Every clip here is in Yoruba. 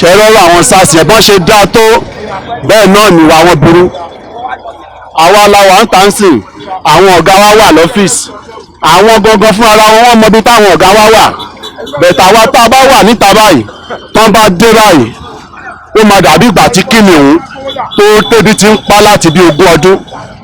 ṣe rọrọ àwọn SARS yẹn bọ́n ṣe dá tó bẹ́ẹ̀ náà nìwà wọn burú. àwa làwa ń tàn sí àwọn ọ̀gá wa wà lọ́fíìsì àwọn gangan fún ara wọn mọ bí táwọn ọ̀gá wa wà bẹ̀tà wa tá a bá wà níta báyìí tán bá dé báyìí ó máa dàbí ìgbà tí kìnìún tó tóbi ti ń pa láti bí 20 ọdún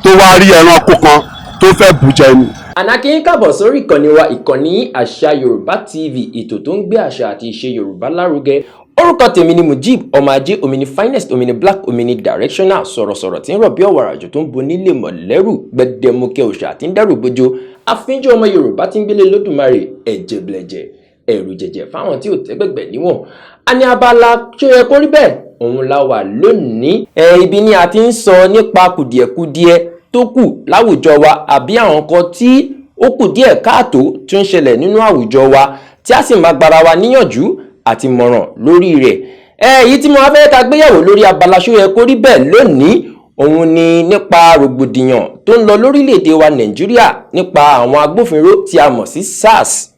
tó wá rí ẹranko kan tó fẹ́ bùjẹ ni. Ànákí ń kábọ̀ sórí ìkànnì wa, ìkànnì Àṣà Yorùbá TV, ètò tó ń gbé àṣà àti ìṣe Yorùbá lárugẹ. Orúkọ tèmi ni Mujib ọmọ ajé, omini finest, omini black, omini directional, sọ̀rọ̀sọ̀rọ̀ tí ń rọ̀ bí ọ̀wàrà àjò tó ń bo nílé mọ̀lẹ́rù, gbẹdẹmukẹ òòṣà tí ń dẹ́rù bojo, àfínjú ọmọ Yorùbá tí ń gbélé lódùmarè, ẹ̀jẹ̀ blẹ̀jẹ̀, ẹ̀rù jẹ̀jẹ̀ fáwọn tí ò tẹ́gbẹ̀gbẹ̀ níwọ̀n. A ní abala ṣó yẹ kó rí bẹ́ẹ̀, òun la wà lónìí. Ibi ni a ti ń sọ nípa kùdìẹ̀kudiẹ tó kù láwùjọ wa, àbí àwọn kan tí ó kù díẹ̀ káàtó tí ó ń ṣẹlẹ̀ nínú àwùjọ wa, tí a sì máa gbára wa níyànjú àti mọ̀ràn lórí rẹ̀. Èyí tí mo wá fẹ́ ká gbéyẹ̀wò lórí abala ṣó yẹ kó rí bẹ́ẹ̀ lónìí, òun ni nípa rògbòdìyàn tó ń lọ lórílẹ̀‐èdè wa Nàìjíríà nípa àwọn agbófinró tí a mọ̀ sí SARS,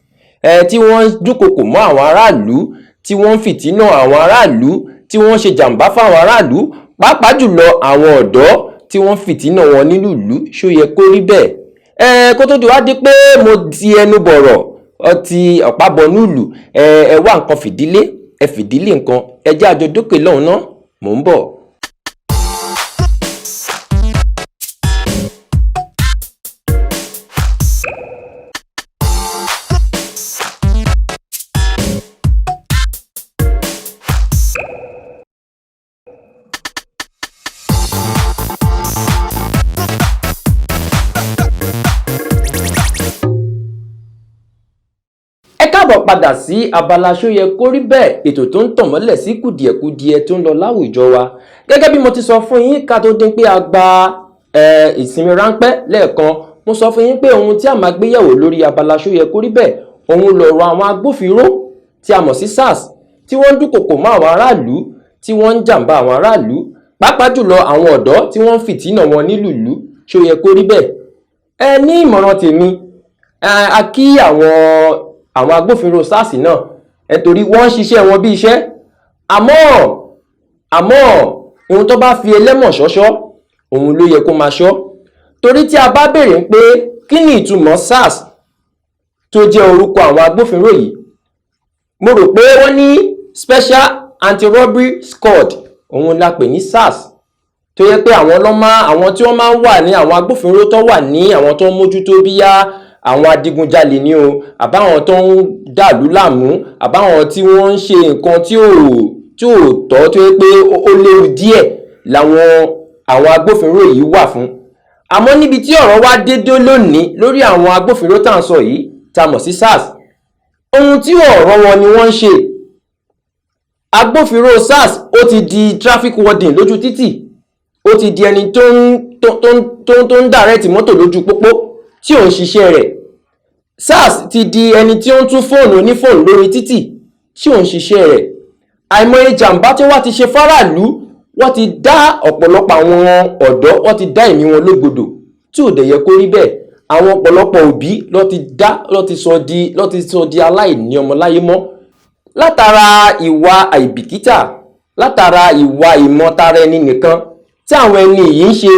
tí wọ́n dúnkokò mọ́ àwọn aráàlú, tí wọ́n ń fìtínà àwọn aráàlú, tí wọ́n ṣe jàǹbá fáwọn aráàlú, pàápàá jùlọ àwọn ọ̀dọ́ tí wọ́n fìtínà wọn nílùú ìlú. Ṣó yẹ kó rí bẹ́ẹ̀? Kó tó di wá di pé mo di ẹnu bọ̀rọ̀ ọtí ọ̀pá bọnú ìlú, ẹ wá nǹkan fìdílé, ẹ fìdílé nǹkan, ẹ jẹ́ àjọ dókè lọ́hùn náà, mò ń bọ̀. Káàbọ̀ padà sí abala ṣó yẹ kó rí bẹ́ẹ̀, ètò tó ń tàn mọ́lẹ̀ sí kùdìẹ̀kudiẹ tó ń lọ láwùjọ wa. Gẹ́gẹ́ bí mo ti sọ fún yín ká tó dín pé a gba ìsinmi ráńpẹ́ lẹ́ẹ̀kan, mo sọ fún yín pé ohun tí a máa gbé yẹ̀wò lórí abala ṣó yẹ kó rí bẹ́ẹ̀, òun lọ̀rọ̀ àwọn agbófinró tí a mọ̀ sí SARS, tí wọ́n ń dúnkokò mọ́ àwọn aráàlú, tí wọ́n ń jàǹbá àwọn aráàlú, pàápàá jùlọ àwọn ọ̀dọ́ tí wọ́n ń fìtínà wọn nílùú ìlú. Ṣó yẹ kó rí bẹ́ẹ̀? Ní ìmọ̀ràn tèmi, a kí àwọn agbófinró SARS náà, nítorí wọ́n ń ṣiṣẹ́ wọn bí iṣẹ́. àmọ́ ohun tó bá fi ẹlẹ́mọ̀ ṣọ́ṣọ́, òun ló yẹ kó máa ṣọ́. Torí tí a bá béèrè pé kí ni ìtumọ̀ SARS tó jẹ́ orúkọ àwọn agbófinró yìí, mo rò pé wọ́n ní Special Anti-Robbery Squad, òun la pè ní SARS, tó yẹ pé àwọn tí wọ́n máa ń wà ní àwọn agbófinró tó wà ní àwọn tó ń mójútó bíyá àwọn adigunjalè ní o, àbáwọn tó ń dàlú láàmú, àbáwọn tí wọ́n ń ṣe nǹkan tí ò tọ́, tó yẹ pé ó léwu díẹ̀ àwọn agbófinró yìí wà fún. Àmọ́ níbi tí ọ̀rọ̀ wá dédé lónìí lórí àwọn agbófinró tá à ń sọ yìí, tá a mọ̀ sí SARS, ohun tí ọ̀rọ̀ wọn ni wọ́n ń ṣe. Agbófinró SARS ó ti di traffic warden lójú títì, ó ti di ẹni tó ń dàrẹ́tì mọ́tò lójú pópó tí ò ń ṣiṣẹ́ rẹ̀. SARS ti di ẹni tí ó ń tún fóònù onífóònù lórí títì tí ò ń ṣiṣẹ́ rẹ̀. Àìmọye jàǹbá tí wọ́n ti ṣe fáráàlú, wọ́n ti dá ọ̀pọ̀lọpọ̀ àwọn ọ̀dọ́, wọ́n ti dá ẹ̀mí wọn légbodò tí ò dẹ̀ yẹ kó rí bẹ́ẹ̀. Àwọn ọ̀pọ̀lọpọ̀ òbí ló ti sọ di aláìní ọmọláyé mọ́, látara ìwà àìbìkítà, látara ìwà ìmọ̀tara ẹni nìkan tí àwọn ẹni yìí ń ṣe.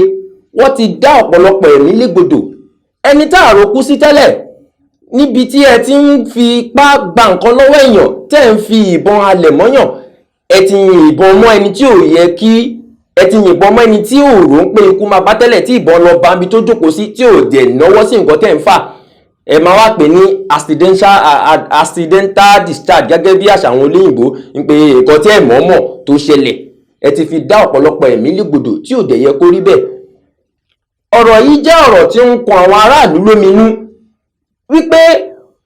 Wọ́n ti dá ọ̀pọ̀lọpọ̀ ẹ̀mí légbodò. Ẹni tá àròkú sí tẹ́lẹ̀, níbi tí ẹ ti ń fi ipá gba nǹkan lọ́wọ́ èèyàn, tẹ́ ń fi ìbọn halẹ̀ mọ́yàn, ẹ ti yìnbọn mọ́ ẹni tí ò yẹ kí, ẹ ti yìnbọn mọ́ ẹni tí ò rò ń pé ikú máa bá tẹ́lẹ̀, tí ìbọn lọ bá mi tó jókòó sí, tí ò dẹ̀ náwó sí nǹkan tẹ́ ń fà. Ẹ máa wá pè ní accidental discharge, gẹ́gẹ́ bí àṣà àwọn olóyìnbó ń pe nǹkan tí ẹ mọ̀ọ́mọ̀ tó ṣẹlẹ̀. Ẹ ti fi dá ọ̀pọ̀lọpọ̀ ẹ̀mí légbodò tí ò dẹ̀ yẹ kó rí bẹ́ẹ̀. Ọ̀rọ̀ yìí jẹ́ ọ̀rọ̀ tí ń kan àwọn aráàlú lóminú, wípé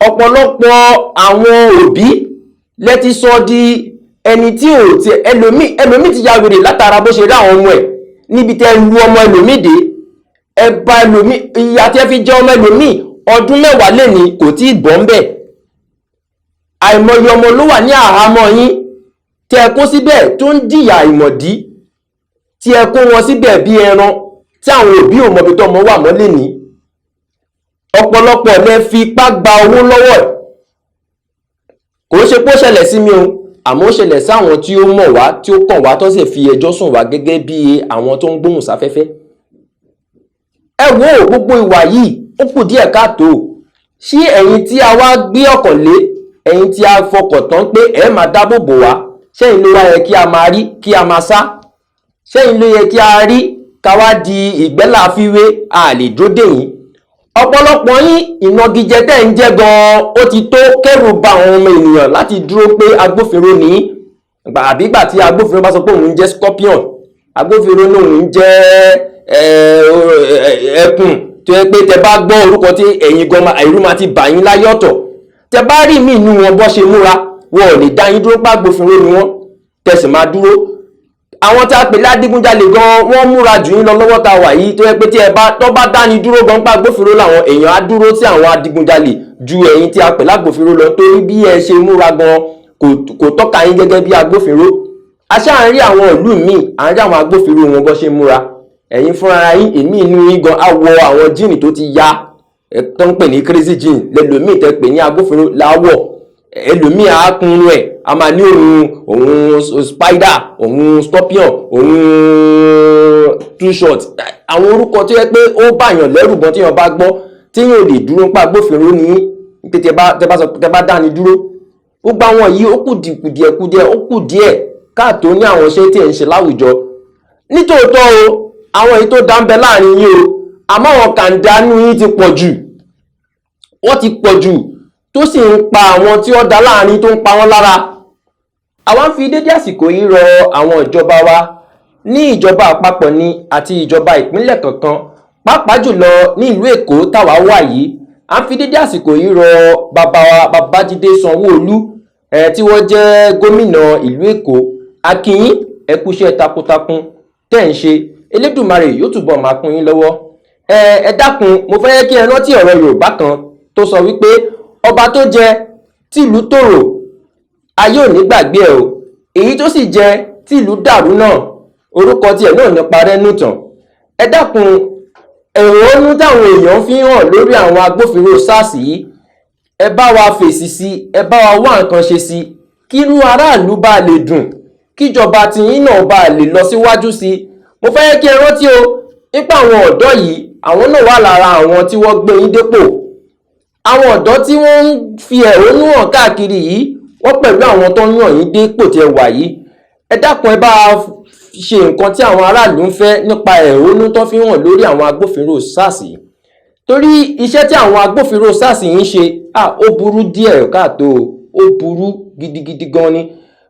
ọ̀pọ̀lọpọ̀ àwọn òbí lẹ ti sọ di ẹni tí ò ti ẹlòmí ti ya wèrè látara bó ṣe rí àwọn ọmọ ẹ̀, níbi tẹ́ lu ọmọ ẹlòmí dé, ẹ bá ẹlòmí, ìyà tí ẹ fi jẹ ọmọ ẹlòmí ọdún 10 lẹ́ni kò tí ì bọ́ ń bẹ̀. Àìmọye ọmọ ló wà ní àhámọ́ yín tí ẹ kó síbẹ̀ tó ń jìyà ìmọ̀dí, tí ẹ kó wọn síbẹ̀ bí ẹran, tí àwọn òbí ò mọ̀bí tọ́mọ wà mọ́ lè ní. Ọ̀pọ̀lọpọ̀ lẹ fi ipá gba owó lọ́wọ́ ẹ̀. Kò ṣe pé ó ṣẹlẹ̀ sí mi o, àmọ́ ó ṣẹlẹ̀ sáwọn tí ó mọ̀ wá tí ó kàn wá tó sì fi ẹjọ́ sùn wá gẹ́gẹ́ bí àwọn tó ń gbóhùn sáfẹ́fẹ́. ẹ wo gbogbo ìwà yìí ó kù díẹ̀ káàtó. ṣé ẹ̀yin tí a wá gbé ọkàn lé, ẹ̀yin tí a fọkàn tán pé ẹ máa dáàbò bò wá, ṣẹ́yìn ló wá yẹ kí a máa rí kí a máa sá? ṣẹ́yìn ló yẹ kí a rí ká wá di ìgbẹ́láfíwé a lè dúró dè yín? ọ̀pọ̀lọpọ̀ yín ìnagijẹ tẹ́ ń jẹ́ gan-an ó ti tó kẹ́rù ba àwọn ọmọ ènìyàn láti dúró pé agbófinró ní àbígbà tí agbófinró bá sọ pé òun ń jẹ́ scorpion, agbófinró ní òun ń jẹ́ ẹkùn tó yẹ pé tẹ bá gbọ́ orúkọ tí ẹ̀yin gan àìrú máa ti bà yín láyé ọ̀tọ̀. tẹ bá rí mí inú wọn bọ́ ṣe múra, wọn ò lè dá yín dúró pé agbófinró ni wọ́n tẹ̀sí máa dúró. àwọn tá a pè ládígúnjalè gan wọ́n múra jù yín lọ lọ́wọ́ tá a wà yìí tó yẹ pé tí ẹ bá tó bá dáni dúró gan pa agbófinró làwọn èèyàn á dúró sí àwọn adigunjalè ju ẹ̀yin tí a pè lágbófinró lọ, torí bí ẹ ṣe múra gan kò tọ́ka yín gẹ́gẹ́ bí agbófinró. aṣáà ń rí àwọn ìlú míì, à ń rí àwọn agbófinró wọn bọ́ ṣe múra. ẹ̀yin fúnra yín èmi inú yín gan á wọ àwọn jíìnì tó ti ya tó ń pè ní crazy jean lẹ́lòmíì tẹ́ pè ní agbófinró láwọ̀. ẹlòmíì á kúnrú ẹ̀ a máa ní òun spider, òun scorpion, òun two short, àwọn orúkọ tó yẹ pé ó bàyàn lẹ́rù gan tí yàn bá gbọ́ tí yàn lè dúró pa agbófinró ní pé tẹ bá dáni dúró. gbogbo àwọn yìí ó kù kùdìẹ̀kudìẹ̀ ó kù díẹ̀ káàtó ní àwọn iṣẹ́ tí ẹ̀ ń ṣe láwùjọ. nítòótọ́ o àwọn èyí tó dá ń bẹ láàrin yín o, àmọ́ àwọn kàńdánù yín ti pọ̀ jù, wọ́n ti pọ̀ jù tó sì ń pa àwọn tí ó dá láàrin tó ń pa wọ́n lára. àwa ń fi dédé àsìkò yìí rọ àwọn ìjọba wa ní ìjọba àpapọ̀ ni àti ìjọba ìpínlẹ̀ kankan, pàápàá jùlọ ní ìlú Èkó táwa wà yìí. à ń fi dédé àsìkò yìí rọ bàbá wa Babájídé Sanwó-Olú tí wọ́n jẹ́ gómìnà ìlú Èkó. a kí yín ẹ kú iṣẹ́ takuntakun tẹ́ ń ṣe, Elédùmarè yóò túbọ̀ máa kún yín lọ́wọ́. ẹ dákun, mo fẹ́ kí ẹ rántí ọ̀rọ̀ Yorùbá kan tó sọ wípé ọba tó jẹ tìlú tòrò ayé ò ní gbàgbé ẹ o, èyí tó sì jẹ tìlú dàrú náà orúkọ tiẹ̀ náà ní parẹ́ nùtàn. ẹ dákun, ẹ̀hónú táwọn èèyàn fi hàn lórí àwọn agbófinró SARS yìí, ẹ bá wa fèsì sí, ẹ bá wa wá nǹkan ṣe sí, kírú aráàlú bá lè dùn, kíjọba tiyín náà bá lè lọ síwájú sí. mo fẹ́ kí ẹ rántí o nípa àwọn ọ̀dọ́ yìí, àwọn náà wà lára àwọn tí wọ́n gbé yín dépò. àwọn ọ̀dọ́ tí wọ́n ń fi ẹ̀hónú hàn káàkiri yìí, wọ́n pẹ̀lú àwọn tó ń yàn yín dépò tí ẹ wà yìí. ẹ dákun, ẹ bá ṣe nǹkan tí àwọn aráàlú ń fẹ́ nípa ẹ̀hónú tó fi hàn lórí àwọn agbófinró SARS yìí, torí iṣẹ́ tí àwọn agbófinró SARS yìí ń ṣe ó burú díẹ̀ káàtó, ó burú gidigidi gan ni,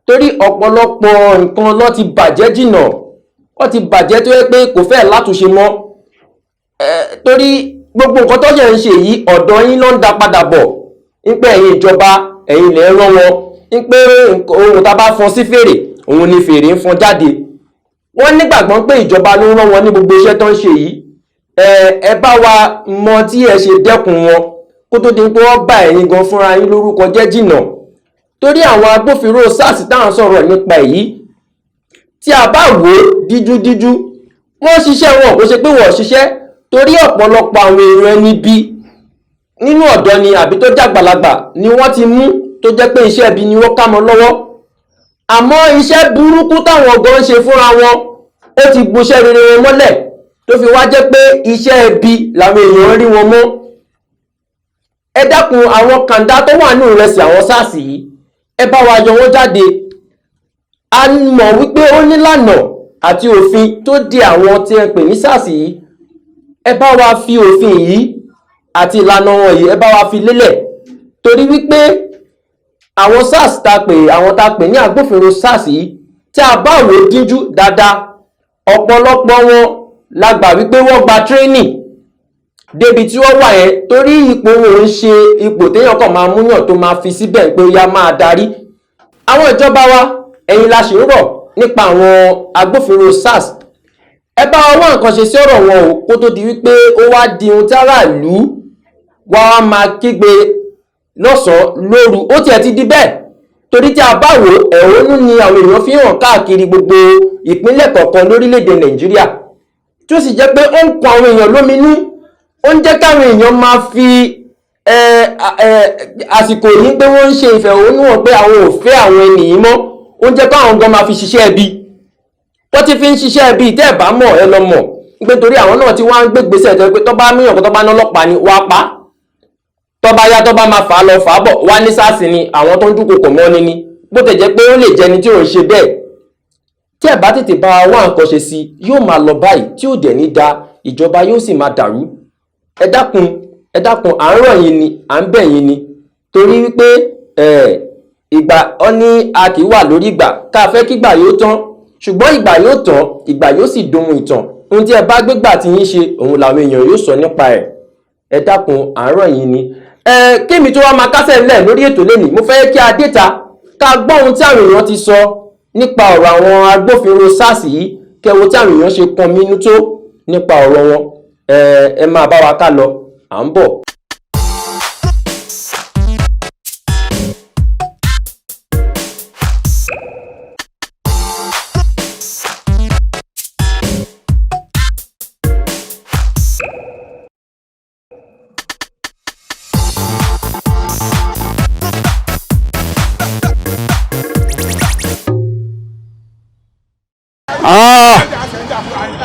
torí ọ̀pọ̀lọpọ̀ nǹkan ló ti bàjẹ́ jìnnà, wọ́n ti bàjẹ́ tó yẹ pé kò fẹ́ látúnṣe mọ́. torí gbogbo nǹkan tó yẹ ń ṣe yìí ọ̀dọ̀ yín ló ń da padà bọ̀, nípa ẹ̀yin ìjọba ẹ̀yin lè rán wọn, nípa ohun tá a bá fọn sí fèrè òun ni fèrè ń fọn jáde. wọ́n nígbàgbọ́ pé ìjọba ló ń rán wọn ní gbogbo iṣẹ́ tó ń ṣe yìí. ẹ bá wa mọ tí ẹ ṣe dẹ́kun wọn kó tó di pé wọ́n bá ẹ̀yin gan fúnra yín lórúkọ jẹ́ jìnnà. torí àwọn agbófinró SARS táwọn sọ̀rọ̀ nípa èyí, tí a bá wò ó díjúdíjú, wọ́n ṣiṣẹ́ wọn kò ṣe pé wọ́n ṣiṣẹ́, torí ọ̀pọ̀lọpọ̀ àwọn èèyàn ẹni bí nínú ọ̀dọ́ ni àbí tó jàgbàlagbà ni wọ́n ti mú tó jẹ́ pé iṣẹ́ ibi ni wọ́n ká mọ́ lọ́wọ́. àmọ́ iṣẹ́ burúkú táwọn ọ̀gọ́ ń ṣe fúnra wọn ó ti gboṣẹ́ rere wọn mọ́lẹ̀, tó fi wá jẹ́ pé iṣẹ́ ibi làwọn èèyàn rí wọn mọ́. ẹ dákun, àwọn kàńdá tó wà ní ìrẹsì àwọn SARS yìí, ẹ bá wa yọ wọ́n jáde. a mọ̀ wípé ó nílànà àti òfin tó di àwọn tí ẹ pè ní SARS yìí. ẹ bá wa fi òfin yìí àti ìlànà wọn yìí ẹ bá wa fi lélẹ̀, torí wípé àwọn SARS àwọn tá pè ní agbófinró SARS yìí, tí a bá wò díjú dáadáa, ọ̀pọ̀lọpọ̀ wọn la gbà wípé wọ́n gba training débi tí wọ́n wà yẹn, torí ipò wọn ń ṣe ipò téèyàn kàn máa múyàn tó máa fi síbẹ̀ pé ó yá máa darí. àwọn ìjọba wa ẹ̀yin la ṣe ń rọ̀ nípa àwọn agbófinró SARS. ẹ bá wá nǹkan ṣe sí ọ̀rọ̀ wọn o, kó tó di wípé ó wá di ohun tí aráàlú wá máa kígbe lọ́sàn-án lóru. ó tiẹ̀ ti di bẹ́ẹ̀, torí tí a bá wò ẹ̀hónú ni àwọn èèyàn fi hàn káàkiri gbogbo ìpínlẹ̀ kọ̀ọ̀kan lórílẹ̀‐èdè Nàìjíríà, tí ó sì jẹ́ pé ó ń kan àwọn èèyàn lóminú, ó ń jẹ́ káwọn èèyàn máa fi àsìkò yìí pé wọ́n ń ṣe ìfẹ̀hónúhàn pé àwọn ò fẹ́ àwọn ènìyàn mọ́, oúnjẹ káwọn gan máa fi ṣiṣẹ́ ẹbí wọ́n ti fi ń ṣiṣẹ́ ẹbí tẹ́ ẹ̀ bá mọ̀ ẹ lọ mọ̀ pé torí àwọn náà ti wá ń gbégbèsè tó pé tó bá míyàn kó tó bá ná ọlọ́pàá ni wá pa tó bá yá tó bá máa fà á lọ fà á bọ̀ wá ní SARS ni àwọn tó ń dúnkokò mọ́ ni bó tẹ̀ jẹ́ pé ó lè jẹni tí ò ń ṣe bẹ́ẹ̀ tí ẹ̀ bá tètè bá wá nǹkan ṣe sí yóò máa lọ báyìí tí ò dẹ̀ ní da ìjọba yóò sì máa dàrú ẹ dákun à ń rọ̀ yín ni à ń bẹ̀ yín ni torí wípé ìgbà ọ ní a kì í wà lórí ìgbà ká fẹ́ kígbà yóò tán ṣùgbọ́n ìgbà yóò tán ìgbà yóò sì dohun ìtàn ohun tí ẹ bá gbégbà tí yín ṣe òun làwọn èèyàn yóò sọ nípa ẹ̀ ẹ dákun à ń rọ̀ yín ni kémi tó wá máa kásẹ̀ ńlẹ̀ lórí ètò lẹ́nìí mo fẹ́ kí a déta ká gbọ́ ohun tí àwọn èèyàn ti sọ nípa ọ̀rọ̀ àwọn agbófinró SARS yìí kẹwo tí àwọn èèyàn ṣe kan mínú tó nípa ọ̀rọ̀ wọn ẹ máa bá wa ká lọ à ń bọ̀.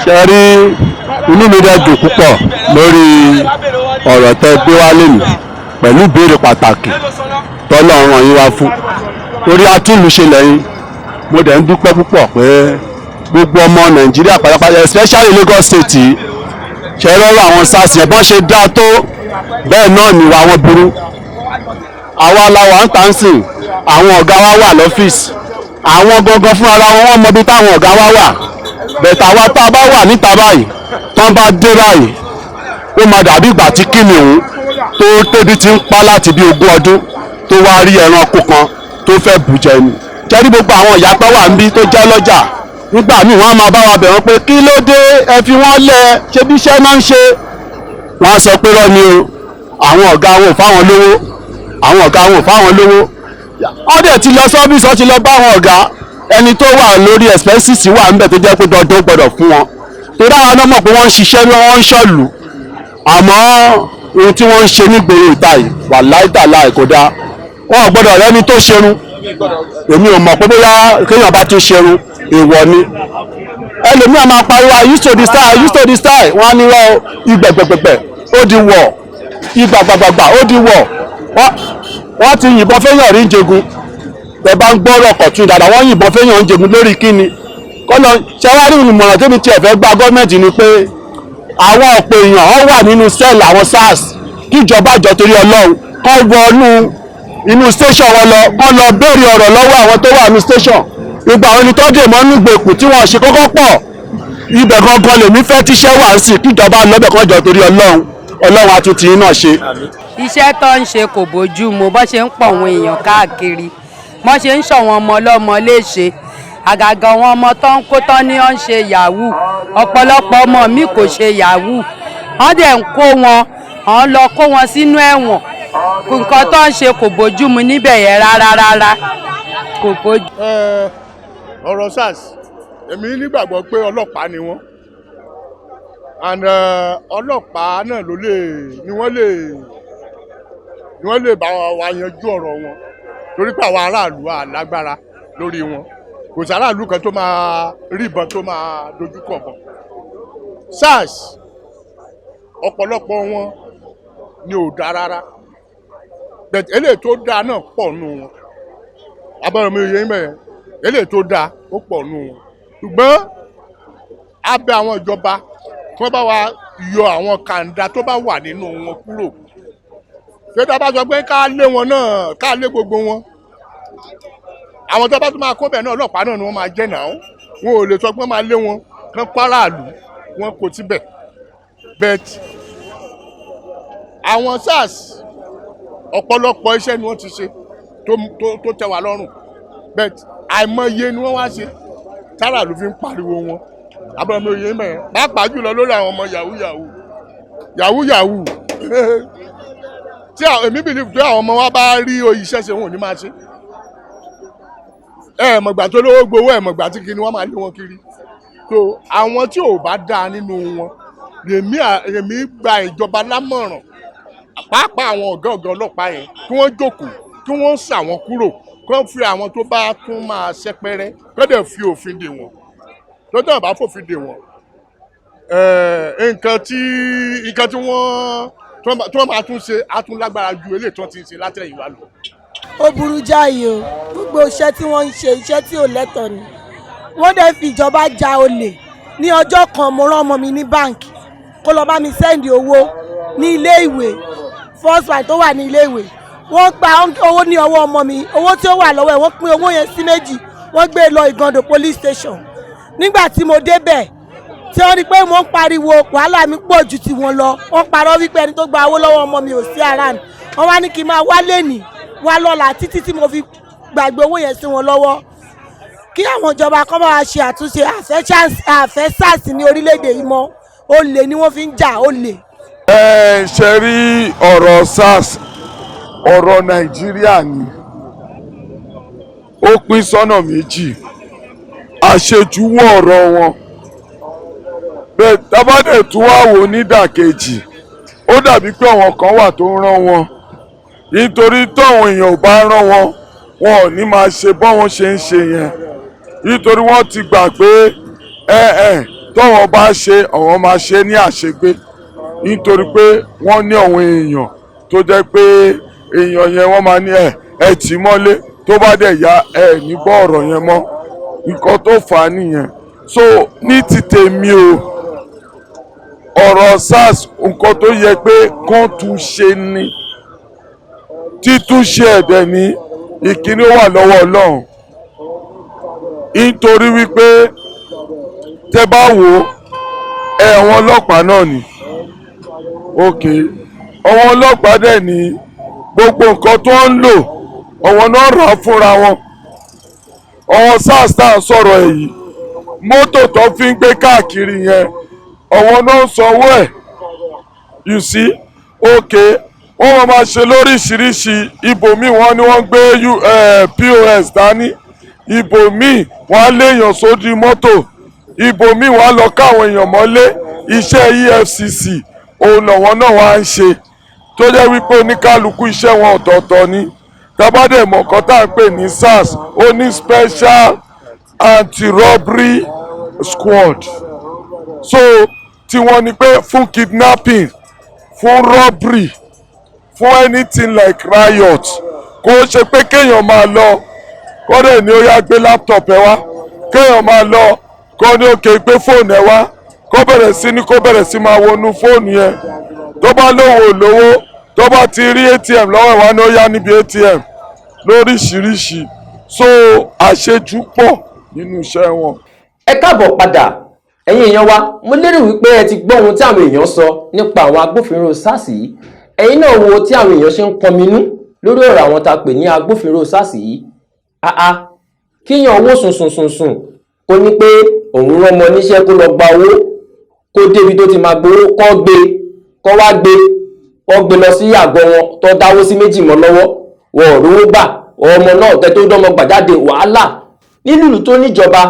ṣe rí inú mi dẹ̀ dùn púpọ̀ lórí ọ̀rọ̀ tẹ́ gbé wá lónìí pẹ̀lú ìbéèrè pàtàkì tọ́lọ́run yín wá fún torí atúnlùṣe lẹ́yìn mo dẹ̀ ń dúpẹ́ púpọ̀ pé gbogbo ọmọ Nàìjíríà pátápátá especially Lagos State yìí ṣe rọrọ àwọn SARS yẹn bọ́n ṣe dáa tó bẹ́ẹ̀ náà níwà wọn burú àwa làwọn ń tà ń sìn àwọn ọ̀gá wa wà lọ́fíìsì àwọn gangan fún ara wọn wọ́n mọ bí táwọn ọ̀gá wa wà bẹ̀tà wa tá a bá wà níta báyìí tán bá dé báyìí ó máa dàbí ìgbà tí kìnìún tó tóbi ti ń pa láti bí 20 ọdún tó wá rí ẹranko kan tó fẹ́ bùjẹ ni jẹ́rí gbogbo àwọn ìyá tó wà níbí tó jẹ́ lọ́jà nígbà míì wọ́n á máa bá wa bẹ̀ wọ́n pé kí ló dé ẹ fi wọ́n lẹ̀ ṣé bí iṣẹ́ náà ń ṣe wọ́n á sọ pé rọ́ ni o àwọn ọ̀gá wọn ò fáwọn lówó àwọn ọ̀gá wọn ò fáwọn lówó wọ́n dẹ̀ ti lọ sọ́fíìsì wọ́n ti lọ bá àwọn ọ̀gá ẹni tó wà lórí expenses wà ń bẹ̀ tó jẹ́ pé dandan gbọ́dọ̀ fún wọn torí àwọn náà mọ̀ pé wọ́n ń ṣiṣẹ́ ní wọ́n ń ṣọ̀lù àmọ́ ohun tí wọ́n ń ṣe nígboro ìta yìí wà láìta láì kó dáa wọn ò gbọ́dọ̀ rẹ́ni tó ṣerun èmi ò mọ̀ pé bóyá kéèyàn bá tún ṣerun èèwọ̀ ni ẹlòmíràn máa pariwo used to the style wọ́n á ní wọ́n ìgbẹ̀gbẹ̀gbẹ̀ ó di wọ̀ ìgbàgbàgbà ó di wọ̀ wọ́n ti yìnbọn fẹ́yàn rí ń jẹgun tẹ bá ń gbọ́rọ̀ kọ̀tún dáadáa wọ́n yìnbọn fẹ́yàn ń jẹgun lórí kíni kọ́nà ṣẹ́wárí ìmọ̀ràn tẹ́mi tiẹ̀ fẹ́ gba gọ́ọ̀mẹ̀ntì ni pé àwọn ọ̀pọ̀ èèyàn wọ́n wà nínú sẹ́ẹ̀lì àwọn SARS kíjọba àjọ torí Ọlọ́run kọ́ wọnú inú station wọn lọ kọ́ lọ béèrè ọ̀rọ̀ lọ́wọ́ àwọn tó wà ní station gbogbo àwọn ẹni tó dè mọ́ nígbèkùn tí wọ́n ṣe kọ́kọ́ pọ̀ ibẹ̀ gangan lèmi fẹ́ tíṣẹ́ wà sí kíjọba lọ́bẹ̀ kan jọ torí Ọlọ́run àtúntì náà ṣe. iṣẹ́ tó ń ṣe kò bójú mu bó ṣe ń pọ̀ àwọn èèyàn káàkiri bó ṣe ń ṣọ̀wọ́n ọmọ ọlọ́mọ léṣe àgàgà àwọn ọmọ tó ń kó tán ní wọ́n ń ṣe yahoo ọ̀pọ̀lọpọ̀ ọmọ mi kò ṣe yahoo wọ́n dẹ̀ ń kó wọn wọ́n lọ kó wọn sínú ẹ̀wọ̀n nǹkan tó ń ṣe kò bójú mu níbẹ̀ yẹn rárá kò bójú. ọ̀rọ̀ SARS èmi nígbàgbọ́ pé ọlọ́pàá ni wọ́n and ọlọ́pàá náà ni wọ́n lè bá wa yanjú ọ̀rọ̀ wọn torí pé àwọn aráàlú àlágbára lórí wọn kò sí aráàlú kan tó máa rí ìbọn tó máa dojúkọ bọ̀ SARS ọ̀pọ̀lọpọ̀ wọn ni ò dá rárá bẹ́ẹ̀ eléyìí tó dáa náà pọ̀ nù wọn abọ́rọ̀ mi ò yẹ mẹ́rin eléyìí tó dáa ó pọ̀ nù wọn ṣùgbọ́n a bẹ̀ àwọn ìjọba tí wọ́n bá wa yọ àwọn kàńdá tó bá wà nínú wọn kúrò ṣé tá a bá sọ pé ká lé wọn náà ká lé gbogbo wọn àwọn tó bá tún máa kó bẹ̀ náà ọlọ́pàá náà ni wọ́n máa jẹ́ náà wọn ò lè sọ pé wọ́n máa lé wọn kán páràlú wọn kò síbẹ̀ bẹ́ẹ̀ àwọn SARS ọ̀pọ̀lọpọ̀ iṣẹ́ ni wọ́n ti ṣe tó tẹ́ wa lọ́rùn bẹ́ẹ̀ àìmọye ni wọ́n wá ṣe tára ló fi ń pariwo wọn abúlé mi ò yé mẹ́rin pàápàá jùlọ lórí àwọn ọmọ yahoo tí èmi bìlí pé àwọn ọmọ wa bá rí iṣẹ́ ṣe wọn ò ní máa ṣe ẹ̀ẹ̀mọ̀gbà tó lówó gbowó ẹ̀ẹ̀mọ̀gbà tí kìíní wọ́n máa lé wọn kiri so àwọn tí ò bá dáa nínú wọn èmi gba ìjọba lámọ̀ràn pàápàá àwọn ọ̀gá ọlọ́pàá yẹn kí wọ́n jókòó kí wọ́n ṣà wọ́n kúrò kán fi àwọn tó bá tún máa ṣẹpẹrẹ kán dẹ̀ fi òfin dè wọ́n lọ́jọ́ àbá fòfin dè wọ́n nǹkan tí wọ́n máa tún ṣe á tún lágbára ju eléyìí tí wọ́n ti ń ṣe látẹ̀yìn wá lọ. Ó burú jáì o, gbogbo iṣẹ́ tí wọ́n ń ṣe iṣẹ́ tí ò lẹ́tọ̀ọ́ ni wọ́n dẹ̀ fi ìjọba ja olè. Ní ọjọ́ kan mo rán ọmọ mi ní báǹkì kó lọ bá mi sẹ́ndì owó ní ilé ìwé first one tó wà ní ilé ìwé, wọ́n gba owó ní ọwọ́ ọmọ mi, owó tí ó wà lọ́wọ́ ẹ̀ wọ́n pín owó yẹn sí méjì, wọ́n gbé lọ Ìgàndò police station. Nígbà tí mo débẹ̀ tí wọ́n rí pé mo ń pariwo wàhálà mi pọ̀ ju tiwọn lọ, wọ́n parọ́ wípé ẹni tó gba owó lọ́wọ́ ọmọ mi ò sí around, wọ́n wá ní kí n máa wá lẹ́nìí wá lọ́la títí tí mo fi gbàgbé owó yẹn sí wọn lọ́wọ́. Kí àwọn ìjọba kọ́ bá wa ṣe àtúnṣe, àfẹ́ SARS ní orílẹ̀-èdè yìí mọ́, olè ni wọ́n fi ń jà olè. Ṣe rí ọ̀rọ̀ SARS ọ̀rọ̀ Nàìjíríà ni ó pín sọ́nà méjì, àṣejù wọ ọ̀rọ̀ wọn bẹ́ẹ̀ tábàdẹ̀ tún wá wò nídàkejì ó dàbí pé àwọn kan wà tó ń rán wọn nítorí táwọn èèyàn ò bá rán wọn wọn ò ní máa ṣe bọ́wọn ṣe ń ṣe yẹn nítorí wọ́n ti gbà pé tọ́wọ́n bá ṣe àwọn máa ṣe ní àṣegbé nítorí pé wọ́n ní àwọn èèyàn tó jẹ́ pé èèyàn yẹn wọ́n máa ní ẹ tì mọ́lé tó bá dẹ̀ yá ní gbọ́ ọ̀rọ̀ yẹn mọ́ nǹkan tó fà á nìyẹn. So ní ti tèmi o ọ̀rọ̀ SARS nǹkan tó yẹ pé kán tún ṣe ni títúnṣe ẹ̀dẹ̀ ní ìkíní wà lọ́wọ́ Ọlọ́run nítorí wípé tẹ́ bá wò ẹ̀wọ̀n ọlọ́pàá náà ni àwọn ọlọ́pàá dẹ̀ ní gbogbo nǹkan tó ń lò àwọn náà rà á fúnra wọn. àwọn SARS tá à ń sọ̀rọ̀ èyí mọ́tò tó fi ń gbé káàkiri yẹn àwọn náà ń sanwó ẹ̀ you see wọ́n máa ṣe lóríṣiríṣi ibòmíì wọ́n ní wọ́n gbé POS dání ibòmíì wọ́n á léèyàn sódì mọ́tò ibòmíì wọ́n á lọ káwọn èèyàn mọ́lé iṣẹ́ EFCC òun làwọn náà wá ń ṣe tó jẹ́ wípé oníkálukú iṣẹ́ wọn ọ̀tọ̀ọ̀tọ̀ ni tábàdẹ̀ mọ̀ọ́kọ́ tá à ń pè ní SARS ó ní special anti-robbery squad so tí wọ́n ní pé fún kidnapping fún robbery fún anything like riot kò ṣe pé kéèyàn máa lọ kọ́dẹ̀ ni ó yá gbé laptop ẹ wá kéèyàn máa lọ kọ́ ní òkè gbé fóònù ẹ wá kó bẹ̀rẹ̀ sí máa wọnú fóònù yẹn tó bá lówó tó bá ti rí ATM lọ́wọ́ ìwá ni ó yá níbi ATM lóríṣiríṣi so àṣejù pọ̀ nínú iṣẹ́ wọn. Ẹ káàbọ̀ padà ẹ̀yin èèyàn wa, mo lérò wípé ẹ ti gbọ́ ohun tí àwọn èèyàn sọ nípa àwọn agbófinró SARS yìí. Ẹ̀yin náà wo tí àwọn èèyàn ṣe ń kọminú lórí ọ̀rọ̀ àwọn tá a pè ní agbófinró SARS yìí. Kíyàn owó sùnsùn kó ní pé òun rán ọmọ níṣẹ́ kó lọ gba owó kó débi tó ti máa gbowó kó gbé lọ sí àgọ́ wọn tó dáwó sí méjì mọ́ lọ́wọ́ wọn ò rówó gbà ọmọ náà tẹ́ tó dánmọ́ gbàjáde wàhálà nílùú tó níjọba.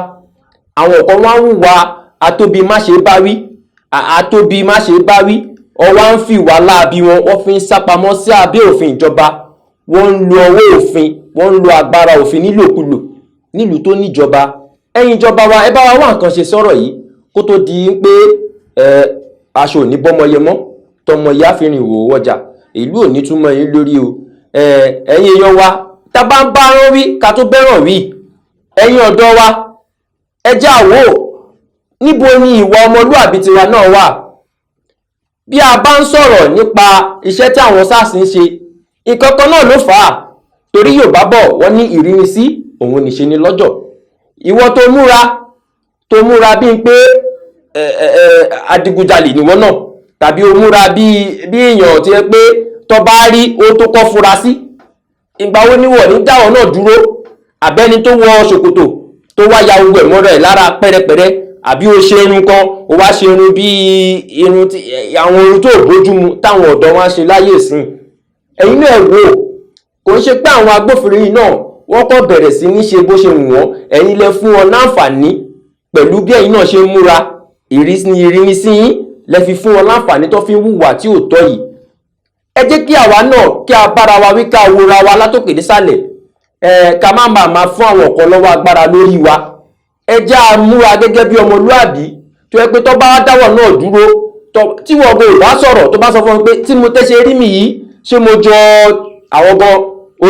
Àwọn ọ̀kan wá ń hùwà atóbi má ṣe bá wí ọwá ń fi ìwà láabi wọ́n fi ń sápamọ́ sí abẹ́ òfin ìjọba, wọ́n ń lo ọwọ́ òfin, wọ́n ń lo agbára òfin nílòkulò nílùú tó níjọba. Ẹ̀yin ìjọba wa ẹ bá wa wá nǹkan ṣe sọ̀rọ̀ yìí kó tó di pé aṣọ ò ní bọ́mọyẹ mọ́ tọmọyẹ àfihàn ìwò ọjà ìlú ò ní túmọ̀ yín lórí o. Ẹ̀yin èèyàn wa tá bá ń bá rán wí ká tó bẹ́ràn wí. Ẹ̀yin ọ̀dọ́ wa ẹ jẹ́ á wò níbo ni ìwà ọmọlúàbí tiwa náà wà. Bí a bá ń sọ̀rọ̀ nípa iṣẹ́ tí àwọn SARS ń ṣe nǹkan kan náà ló fà á torí Yorùbá bọ̀ wọ́n ní ìrínisí òun nìṣe ni lọ́jọ́. Ìwọ tó múra bíi pé adigunjalè níwọ náà tàbí o múra bí èèyàn tí ẹ pé tó bá rí ó tó kọ́ fura sí, ìgbà wo níwọ̀ ní dáwọ̀ náà dúró àbẹ́ni tó wọ ṣòkòtò tó wá ya ogun ẹ̀mọ́rọ̀ ẹ̀ lára pẹ́rẹpẹ̀rẹ àbí o ṣe irun kan o wá ṣe irun bí irun àwọn irun tó bójúmu táwọn ọ̀dọ́ wá ṣe láyé ìsìn. Ẹ̀yin náà wò kò ń ṣe pé àwọn agbófinró yìí náà wọ́n kọ́ bẹ̀rẹ̀ sí ní ṣe bó ṣe wù wọ́n, ẹ̀yin lẹ fún wọn láǹfààní pẹ̀lú bí ẹ̀yin náà ṣe ń múra ìrínisí yín lẹ fi fún wọn láǹfààní tó fi ń hùwà tí ò tọ́ yìí. Ẹ jẹ́ kí àwa náà kí a bára wa wí ká wora wa látòkè désàlẹ̀ ká má máa fún àwọn ọ̀kan lọ́wọ́ agbára lórí wa. Ẹ jẹ́ a múra gẹ́gẹ́ bí ọmọlúàbí tó yẹ pé tó bá dáwọ̀ náà dúró tí wọ́n gbé ìbá sọ̀rọ̀ tó bá sọ fún wọn pé tí mo tẹ́ ṣe rí mi yìí ṣé mo jọ àwọn gan o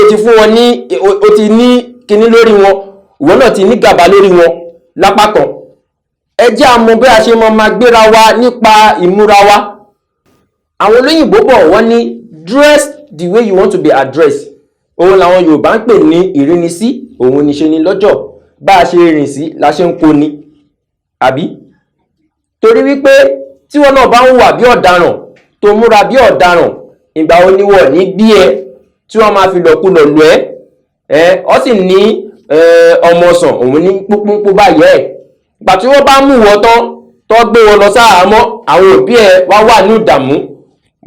ti fún wọn ní o ti ní kinní lórí wọn ìwọ náà ti ní gàba lórí wọn lápá kan. Ẹ jẹ́ a mọ̀ bí a ṣe máa gbéra wa nípa ìmúra wa. Àwọn olóyìnbó bọ̀ wọ́n ní dress the way you want to be addressed. Òun làwọn Yorùbá ń pè ní ìrínisí, òun ní ṣe ni lọ́jọ́. Bá a ṣe rìn sí la ṣe ń kó ni. Àbí? Torí wípé tí wọ́n náà bá ń wà bí ọ̀daràn tó múra bí ọ̀daràn, ìgbà wo ni wọ́n ní bí ẹ tí wọ́n máa fi lọ̀kulọ̀ lọ ẹ́. Ó sì ní ọmọ ọ̀sán òun ní púpúpú báyẹ̀ ẹ̀. Ìgbà tí wọ́n bá mú wọ́n tán tó gbé wọn lọ sáàámọ́, àwọn òbí ẹ̀ wá wà ní ìdààmú,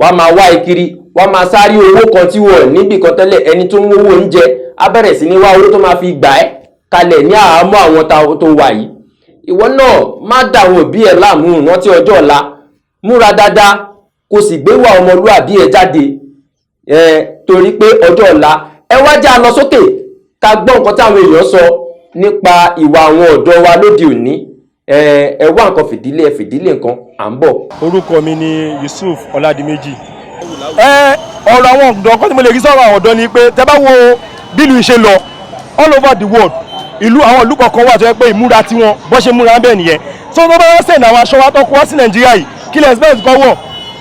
wá máa wá ìkiri, wá máa sáré owó kan tí wọ́n níbì kan tẹ́lẹ̀. Ẹni tó ń wówó oúnjẹ á bẹ̀rẹ̀ sí ní wá owó tó máa fi gbà ẹ́ kalẹ̀ ní àhámọ́ àwọn tó wà yìí. Ìwọ náà má dà àwọn òbí ẹ̀ láàmú, rántí ọjọ́ ọ̀la, múra dáadáa kó sì gbé wà ọmọlúàbí ẹ̀ jáde torí pé ọjọ́ ọ̀la. Ẹ wá já lọ sókè ká gbọ́ nǹkan táwọn èèyàn sọ nípa ìwà àwọn ọ̀dọ́ wa lóde òní. Ẹ wá nǹkan fìdílé nǹkan à ń bọ̀. Orúkọ mi ni Yusuf Ọládìméjì. Ọ̀rọ̀ àwọn ọ̀dọ́ kan tí mo lè rí sọ̀rọ̀ àwọn ọ̀dọ́ ni pé tẹ́ bá wo bílù ìṣe lọ all over the world, àwọn ìlú kọ̀ọ̀kan wà tó yẹ pé ìmúra tí wọn bọ́ ṣe múra bẹ́ẹ̀ nìyẹn. So tó bá wọ́n sẹ̀ǹdà àwọn aṣọ wa tó kó wá sí Nàìjíríà yìí kí lè expect kọ́ wọ̀,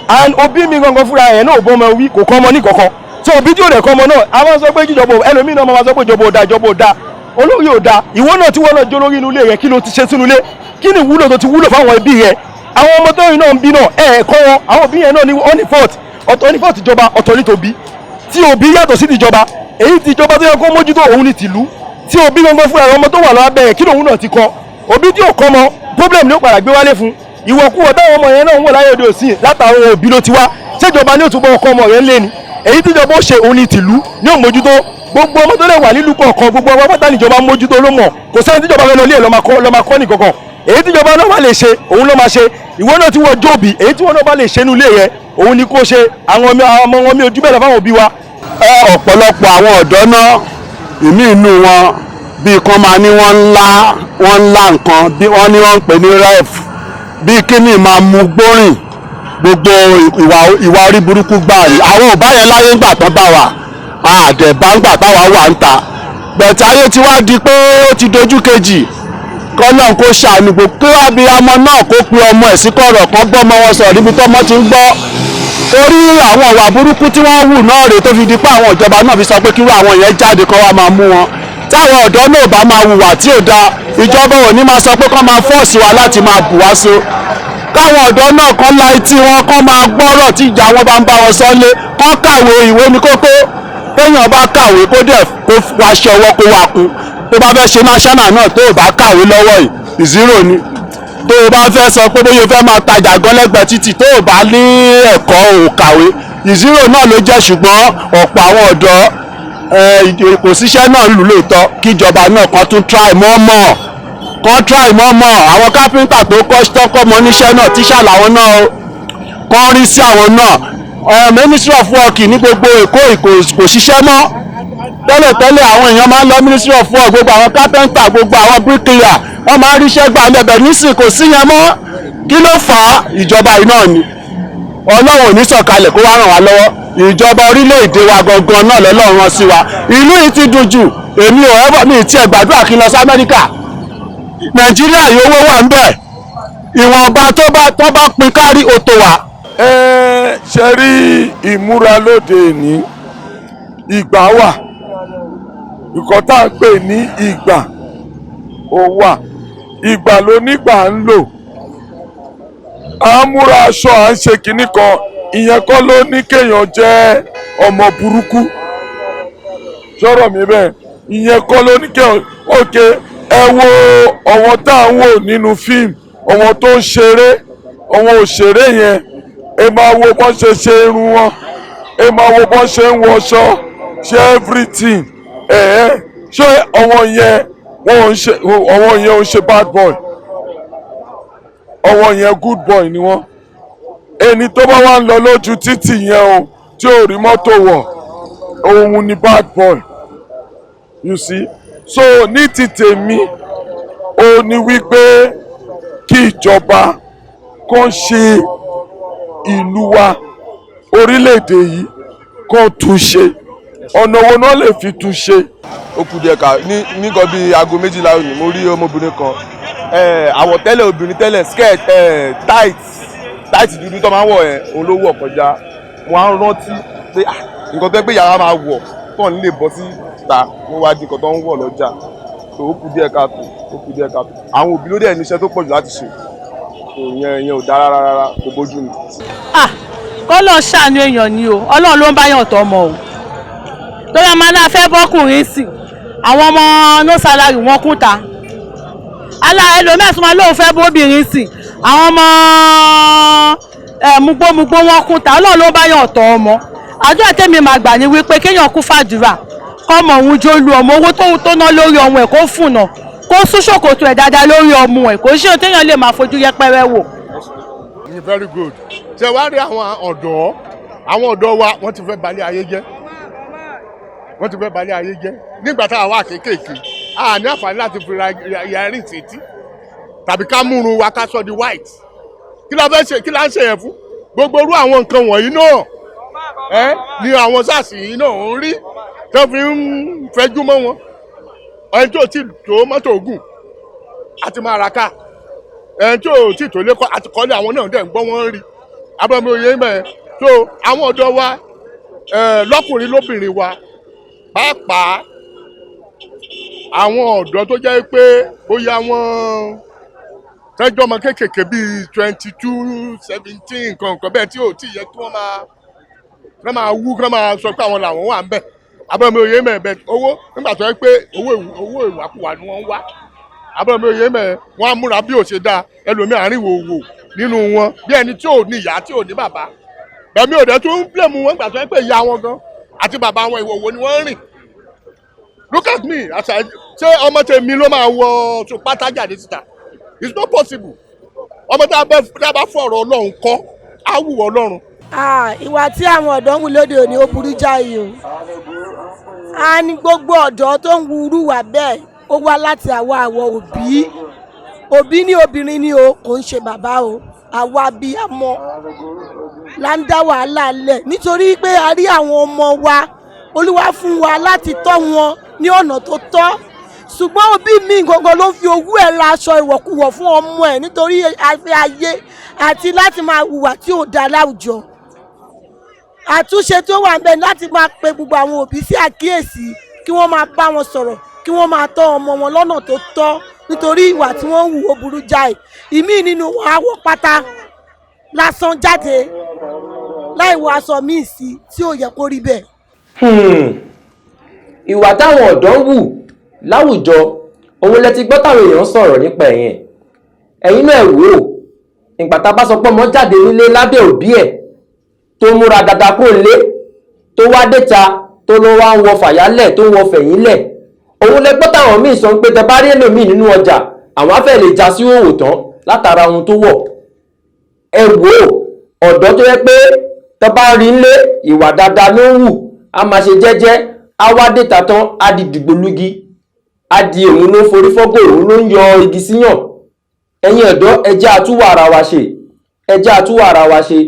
and òbí mi gangan fúnra ẹ̀ náà ò bọ́ ọmọ wí kò kọ́ ọmọ ní kọ̀ọ̀kan. So òbí tí ò lè kọ́ ọmọ náà àwọn sọ pé jíjọba ẹlòmíì náà máa sọ pé ìjọba ò da olórí ò da. Ìwọ náà tí wọ́n náà jó lórí inú ilé rẹ̀ kí ló ti ṣe sínú ilé, kí ni ìwúlò tó ti wúlò fáwọn ẹbí rẹ̀. Àwọn ọmọ tó yìí náà ń bí náà ẹ̀ẹ̀kọ́ wọn, àwọn òbí yẹn náà ní on the fault, ọ̀tọ̀ ní fault ìjọba, ọ̀tọ̀ ní tòbí. Tí òbí yàtọ̀ sí tìjọba, èyí tí ìjọba tó yẹ kó mójútó òun ní tìlú. Tí òbí gangan fúnra ọmọ tó wà lọ́wọ́ bẹ̀rẹ̀ kí lòun náà ti kọ́. Òbí tí ò kọ́ mọ problem ni ó padà gbé wálé fún. Ìwọ̀kuwọ̀ táwọn ọmọ yẹn náà ń wọ̀ láyé òde òsì látàwọn òbí ló ti wá. Ṣèjọba ní òtúbọ̀ ọkọ ọmọ rẹ̀ ń lé ni. Èyí tíjọba ó ṣe òun ní tìlú ní òmójútó. Gbogbo ọmọ tó lè wà nílùú kọ̀ọ̀kan, gbogbo ọmọ pátá níjọba mójútó ló mọ̀. Kò sẹ́ni tíjọba fẹ́ lọ lé ẹ̀ lọ́ máa kọ́ nìkankan. Èyí tíjọba náà bá lè ṣe òun ló máa ṣe. Ìwọ náà tí wọ́n jóòbí, èyí tí wọ́n náà bá lè ṣe nínú ilé rẹ̀ òun ni kó ṣe. Àwọn ọmọ wọn mi ojú bẹ́ẹ̀ lọ fáwọn òbí wa. Ọ̀pọ̀lọpọ̀ àwọn ọ̀dọ́ náà ìmí inú wọn bí kan máa ní wọ́n ńlá nǹkan bí wọ́n ní wọ́n ń pè ní ref bí kíní máa mú gbórin gbogbo ìwà orí burúkú gbà rí. Àwọn ò bá yẹn láyé ńgbà tán bá wà àdẹ̀bá ńgbà táwa wà ń ta bẹ̀tẹ̀ ayé ti wá di pé ó ti dojú kejì. Kọ́lọ́n kó ṣàánú gbogbo abiyamọ náà kó pe ọmọ ẹ̀ sí kọ̀rọ̀ kan gbọ́mọ wọn sọ̀rọ̀ níbi tọ́mọ ti ń gbọ́. Torí àwọn ìwà burúkú tí wọ́n wù náà rèé tó fi di pé àwọn ìjọba náà fi sọ pé kí àwọn yẹn jáde kó wá máa mú wọn. Táwọn ọ̀dọ́ náà bá máa hùwà tí ò da, ìjọba ò ní máa sọ pé kán máa fọ́ọ̀sì wa láti máa bù wá so. Káwọn ọ̀dọ́ náà kán la etí wọn, kán máa gbọ́rọ̀ tí ìjà wọn bá ń bá wọn sọ́lé, kán kàwé, ìwé ní kókó. Téèyàn bá kàwé kó dẹ̀ kó wá ṣe ọwọ́ kó wá kú. Tó bá fẹ́ ṣe national náà tó bá kàwé lọ́wọ́ yìí zero ni. Tó o bá fẹ́ sọ pé bóyá o fẹ́ máa tajà gan lẹ́gbẹ̀ẹ́ títì tó o bá ní ẹ̀kọ́ ò kàwé zero náà ló jẹ́. Ṣùgbọ́n ọ̀pọ̀ àwọn ọ̀dọ́ kò síṣẹ́ náà lù lóòótọ́ kíjọba náà kan tún try mọ́ àwọn kápẹ́ńtà tó kọ́ tọ́kọ́ mọ́ níṣẹ́ náà tíṣà làwọn náà kọ́ rí sí àwọn náà. Ministry of Work ní gbogbo Èkó kò ṣiṣẹ́ mọ́. Tẹ́lẹ̀tẹ́lẹ̀ àwọn èèyàn máa ń lọ Ministry of Work, gbogbo àwọn kápẹ́ńtà, gbogbo àwọn bricklayer wọ́n máa ń ríṣẹ́ gbà mẹ́bẹ̀ nísìn kò sí yẹn mọ́. Kí ló fà á? Ìjọba yìí náà ni. Ọlọ́run ò ní sọ̀kalẹ̀ kó wá ràn wá lọ́wọ́. Ìjọba orílẹ̀-èdè wa gangan náà lọ́lọ́run rán sí wa. Ìlú yìí ti dùn jù. Èmi ò ẹ́bọ̀ mi ti ẹ̀ gbàdúrà kí n lọ sí Amẹ́ríkà. Nàìjíríà yìí owó wà ń bẹ̀. Ìwọ̀nba tó bá pín kárí òtò wa. Ṣe rí ìmúra lóde ní ìgbà wà, nǹkan tá à ń pè ní ìgbà ó wà, ìgbà ló nígbà ń lò. À ń múra aṣọ à ń ṣe kinní kan, ìyẹn kọ́ ló ní kéèyàn jẹ́ ọmọ burúkú. Sọ̀rọ̀ mi bẹ́ẹ̀, ìyẹn kọ́ ló ní kéèyàn òkè ẹ wo ọ̀wọ́n tá à ń wò nínú fíìmù, ọ̀wọ́n tó ń ṣeré, ọ̀wọ́n òṣèré yẹn, ẹ máa wo bọ́n ṣe ṣe irun wọn, ẹ máa wo bọ́n ṣe ń wọṣọ, ṣe everything. Ṣé ọ̀wọ́n yẹn ò ń ṣe bad boy, ọ̀wọ́n yẹn good boy ni wọ́n. Ẹni tó bá wà ń lọ lójú títì yẹn o tí ò rí mọ́tò wọ̀ òun ni bad boy. you see. So ní ti tèmi ó ní wípé kí ìjọba kàn ṣe ìlú wa orílẹ̀-èdè yìí kàn tún ṣe ọ̀nà wo náà lè fi tún ṣe. ó kù díẹ̀ ká ní nǹkan bíi aago 12 òní mo rí ọmọbìnrin kan àwọ̀tẹ́lẹ̀ obìnrin tẹ́lẹ̀ skirt tight dúdú tó máa ń wọ̀ ẹ̀ òun ló wọ̀ kọjá mo á rántí pé nǹkan tó yẹ pé yàrá máa wọ̀ tó ń lè bọ́ sí ta mo wá di nǹkan tó ń wọ̀ lọ́jà tó ó kù díẹ̀ káàtó àwọn òbí ló dẹ̀ níṣẹ́ tó pọ̀ jù láti ṣe ìyẹn ò dára rárá kò bójú mu. kọ́lọ́ ṣàánú èèyàn ni o ọlọ́run ló ń bá yàn tọ́ ọmọ o lórí ọmọ náà fẹ́ bọ́kùnrin sí àwọn ọmọ no salary wọn kún ta ẹlòmẹ́sùn máa lóun fẹ́ bóbìnrin sí àwọn ọmọ mugbómugbó wọn kún ta ọlọ́run ló ń bá yàn tọ́ ọmọ àdúrà tèmi máa gbà ní wípé kéèyàn kú fàdúrà kọ́mọ òun jó lu ọmọ owó tó ná lórí ọmọ ẹ̀ kó fùnà kó sún ṣòkòtò ẹ̀ dáadáa lórí ọmọ ẹ̀ kò ṣe téèyàn lè máa fojú yẹpẹrẹ wò. very good. ṣe wá rí àwọn ọ̀dọ́ wa wọ́n ti fẹ́ balẹ̀ ayé jẹ́ nígbà tá a wà kéékèèké a ní àǹfààní láti fi ra yẹrin sétí tàbí ká múrun wa ká sọ di white kí la fẹ́ ṣe kí la ń ṣe yẹn fún gbogbo irú àwọn nǹkan wọ̀nyí náà ni àwọn sars yìí náà ń rí tó fi ń fẹjú mọ́ wọn ẹni tó ti tó mọ́tò gùn àti máa ra ká ẹni tó ti tó lé àti kọ́lé àwọn náà dẹ̀ ń gbọ́ wọ́n rí abẹ́mi òye mẹ́ẹ̀ tó àwọn ọ̀dọ́ wa lọ́kùnrin lóbìnrin wa pàápàá àwọn ọ̀dọ́ tó jẹ́ pé bóyá wọ́n tẹ́jọ́ ọmọ kéékèèké bíi 22, 17 nǹkan bẹ́ẹ̀ tí ò tí yẹ kí wọ́n máa wú kí wọ́n máa sọ pé àwọn làwọn wà ń bẹ̀ abẹ́mi òye mẹ́ẹ̀ bẹ́ẹ̀ owó nígbà tó yẹ pé owó ìwàkuwà ni wọ́n ń wá abẹ́mi òye mẹ́ẹ̀ wọ́n á múra bí ò ṣe dáa ẹlòmíì àárín wòwò nínú wọn bí ẹni tí ò ní ìyá tí ò ní bàbá bẹ̀mí òde tún ń blame wọn nígbà tó yẹ pé ìyá wọn gan àti bàbá wọn ìwòwò ni wọ́n ń rìn look at me ṣé ọmọ tèmi ló máa wọ tó pátá jáde síta it's not possible ọmọ tá a bá fọ̀rọ̀ ọlọ́run kọ́ á wù ọlọ́run. ìwà tí àwọn ọ̀dọ́ ń wù lóde òní ó burú jáì o a ní gbogbo ọ̀dọ́ tó ń wúrú wà bẹ́ẹ̀ ó wá láti àwọ̀ òbí ní obìnrin ni o kò ń ṣe bàbá o àwa bíi àmọ́ là ń dá wàhálà lẹ̀ nítorí pé a rí àwọn ọmọ wa olúwa fún wa láti tọ́ wọn ní ọ̀nà tó tọ́ ṣùgbọ́n òbí mi gangan ló fi owó ẹ̀ ra aṣọ ìwọ̀kuwọ̀ fún ọmọ ẹ̀ nítorí afẹ́ ayé àti láti máa hùwà tí ò dáa láwùjọ àtúnṣe tó wà ń bẹ láti máa pe gbogbo àwọn òbí sí àkíyèsí kí wọ́n máa bá wọn sọ̀rọ̀ kí wọ́n máa tọ́ ọmọ wọn lọ́nà tó tọ́ nítorí ìwà tí wọ́n ń hù ó burú jáì ìmí nínú wọn á wọ pátá lásán jáde láì wọ aṣọ míì sí tí ò yẹ kó rí bẹ́ẹ̀. ìwà táwọn ọ̀dọ́ ń hù láwùjọ òun lẹ ti gbọ́ táwọn èèyàn sọ̀rọ̀ nípa ẹ̀yin náà wò ó ìgbà tá a bá sọ pé ọmọ jáde nílé lábẹ́ òbí ẹ̀ tó múra dáadáa kó lé tó wá déta tó lọ wá ń wọ fàyálẹ̀ tó ń wọ fẹ̀yìnlẹ̀ òun lẹ gbọ́ táwọn míì sọ pé tẹ bá rí ẹlòmíì nínú ọjà àwọn afẹ́ lè já sí òwò tán látara ohun tó wọ̀ ẹ wò ó ọ̀dọ́ tó yẹ pé tẹ bá rí nílé ìwà dáadáa ló ń hù a máa ṣe jẹ́jẹ́ á wá déta tán á di dìgbòlugi á di òun ló forí fọ́gò òun ló ń yọ igi síyàn ẹ̀yin ọ̀dọ́ ẹ jẹ́ àtúwọ̀ ara wa ṣe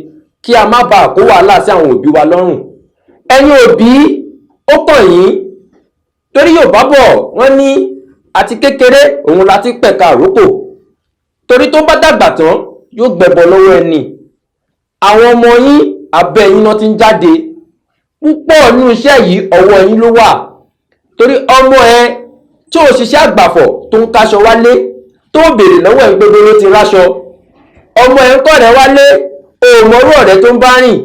kí a má bàa kó wàhálà sí àwọn òbí wa lọ́rùn ẹ̀yin òbí ó kàn yín torí Yorùbá bọ̀ wọ́n ní àti kékeré òun láti pẹ̀ka àrókò torí tó bá dàgbà tán yóò gbẹ̀bọ lọ́wọ́ ẹni àwọn ọmọ yín abẹ́ yín náà ti ń jáde púpọ̀ nínú iṣẹ́ yìí ọwọ́ yín ló wà torí ọmọ ẹ tí ò ṣiṣẹ́ àgbàfọ̀ tó ń kaṣọ wálé tó béèrè lọ́wọ́ ẹ̀ gbogbo ló ti ráṣọ ọmọ ẹ̀ ń kọ́ rẹ̀ wálé òmòrú ọ̀rẹ́ tó ń bá rìn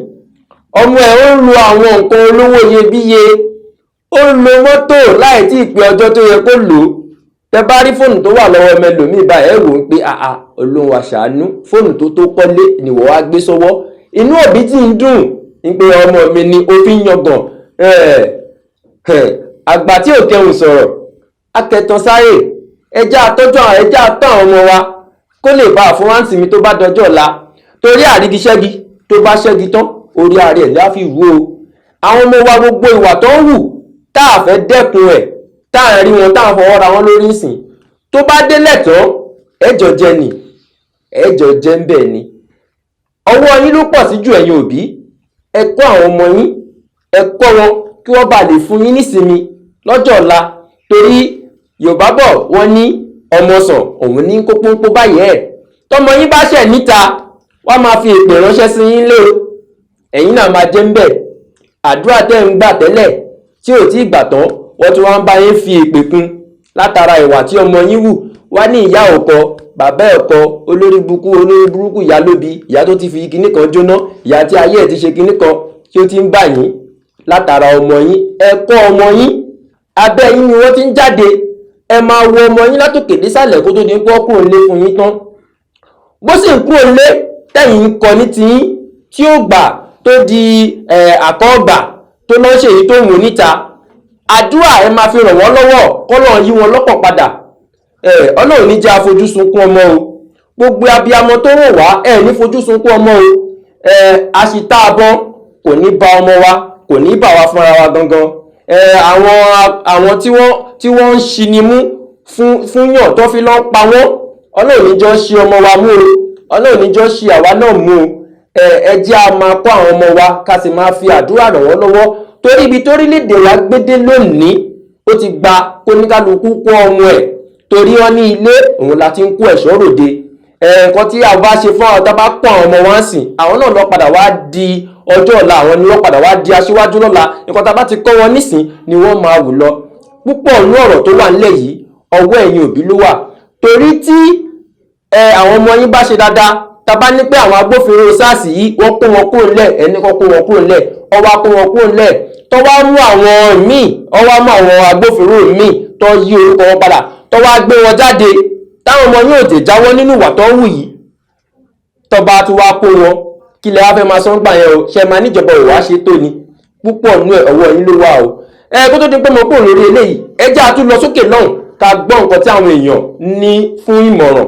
ọmọ ẹ̀ ó ń lo àwọn nǹkan olówó iyebíye ó ń lo mọ́tò láì tí ì pé ọjọ́ tó yẹ kó lò ó tẹ bá rí fóònù tó wà lọ́wọ́ ẹlòmíì báyìí ẹ wò ó pé Ọlọ́run àṣàánú fóònù tó kọ́lé nìwọ wá gbé sọ́wọ́ inú òbí tí ń dùn ń pé ọmọ mi ni ó fi ń yangàn àgbà tí ò kẹrùn sọ̀rọ̀ akẹtàn sáré ẹjá àtọ́jú àwọn ẹjá àtọ́ àwọn ọmọ wa kó lè bá àfọwáǹsì mi tó bá dọjọ́ ọ̀la torí àrígiṣẹ́gi tó bá ṣẹ́gi tán orí ààrẹ láfi wú o àwọn ọmọ wa gbogbo ìwà tó ń hù tá a fẹ́ dẹ́kun ẹ̀ tá à ń rí wọn tá à ń fọwọ́ ra wọn lórí ìsìn tó bá délẹ̀ tán ẹjọ́ jẹ ni ẹjọ́ jẹ ń bẹ̀ ni ọwọ́ yín ló pọ̀ sí jù ẹ̀yin òbí ẹ kọ́ àwọn ọmọ yín ẹ kọ́ wọn kí wọ́n bá lè fún yín nísinmi lọ́jọ́ ọ̀la torí Yorùbá bọ̀ wọ́n ní ọmọ sàn òun ní kó pọ́npọ́ báyìí ẹ̀ tọmọ yín bá ṣẹ̀ níta wọ́n máa fi èpè ránṣẹ́ sí yín lé o ẹ̀yin náà máa jẹ́ ń bẹ̀ àdúrà tẹ́ ń gbà tẹ́lẹ̀ tí ò tí ì gbà tán wọ́n tún wá ń bá yín fi èpè kún látara ìwà tí ọmọ yín wù wá ní ìyá ọkọ bàbá ẹ̀kọ olórí burúkú ìyá lóbi ìyá tó ti fi kinní kan jóná ìyá tí ayé ẹ̀ ti ṣe kinní kan tí ó ti ń bà yín látara ọmọ yín ẹ kọ́ ọmọ yín abẹ́ yín ni wọ́n ti ń jáde ẹ máa wo ọmọ yín látòkè désàlẹ̀ kó tó di pé kúrò nílé fún yín tán bó sì ń kúrò nílé tẹ̀yìn ń kọ ní tiyín tí ó gbà tó di àkọ́gbà tó lọ́ ṣe èyí tó wù níta àdúrà ẹ máa fi ràn wọ́n lọ́wọ́ kọ́lọ́run yí wọn lọ́pọ̀ padà Ọlọ́run ní jẹ́ afojú sunkún ọmọ o gbogbo abiyamọ tó rò wá ní fojú sunkún ọmọ o àṣìta àbọn kò ní bá ọmọ wa kò ní bá wa fúnra wa gangan àwọn tí wọ́n ń ṣinimú fún yàn tó fi lọ́n pa wọ́n Ọlọ́run ní jọ ṣe ọmọ wa mú o Ọlọ́run ní jọ ṣe àwa náà mú o ẹ jẹ́ a máa kọ́ àwọn ọmọ wa ká sì máa fi àdúrà ràn wọ́n lọ́wọ́ torí ibi torílẹ̀-èdè wa gbédé lónìí ó ti gba kóníkálukú kó ọmọ ẹ̀ torí wọn ní ilé òun la ti ń kó ẹ̀ṣọ́ ròde nǹkan tí a bá ṣe fún àwọn tá bá pọ̀ àwọn ọmọ wọn sìn àwọn náà lọ padà wá di ọjọ́ ọ̀la àwọn ni wọ́n padà wá di aṣíwájú lọ́la nǹkan tá bá ti kọ́ wọn nísìn ni wọ́n máa wù lọ púpọ̀ nínú ọ̀rọ̀ tó wà nílẹ̀ yìí ọwọ́ ẹ̀yin òbí ló wà torí tí àwọn ọmọ yín bá ṣe dáadáa tá bá ní pé àwọn agbófinró SARS yìí wọ́n kó wọn kúrò nílẹ̀ ẹni kan kó wọn kúrò nílẹ̀ ọwọ́ kó wọn kúrò nílẹ̀ tó wá mú àwọn míì ọwọ́ mú àwọn agbófinró míì tó yí orúkọ wọn padà tó wá gbé wọn jáde táwọn ọmọ yóò tè jáwọ́ nínú ìwà tó ń wù yìí tó bá tún wá kó wọn kí lẹ wá fẹ́ máa sọ́n gbà yẹn o ṣe máa níjọba ò wá ṣe tó ni púpọ̀ nínú ọwọ́ yín ló wà o kó tó di pé mo kúrò lórí eléyìí ẹ jẹ́ a tún lọ sókè lọ́hùn ká gbọ́ nǹkan tí àwọn èèyàn ní fún ìmọ̀ràn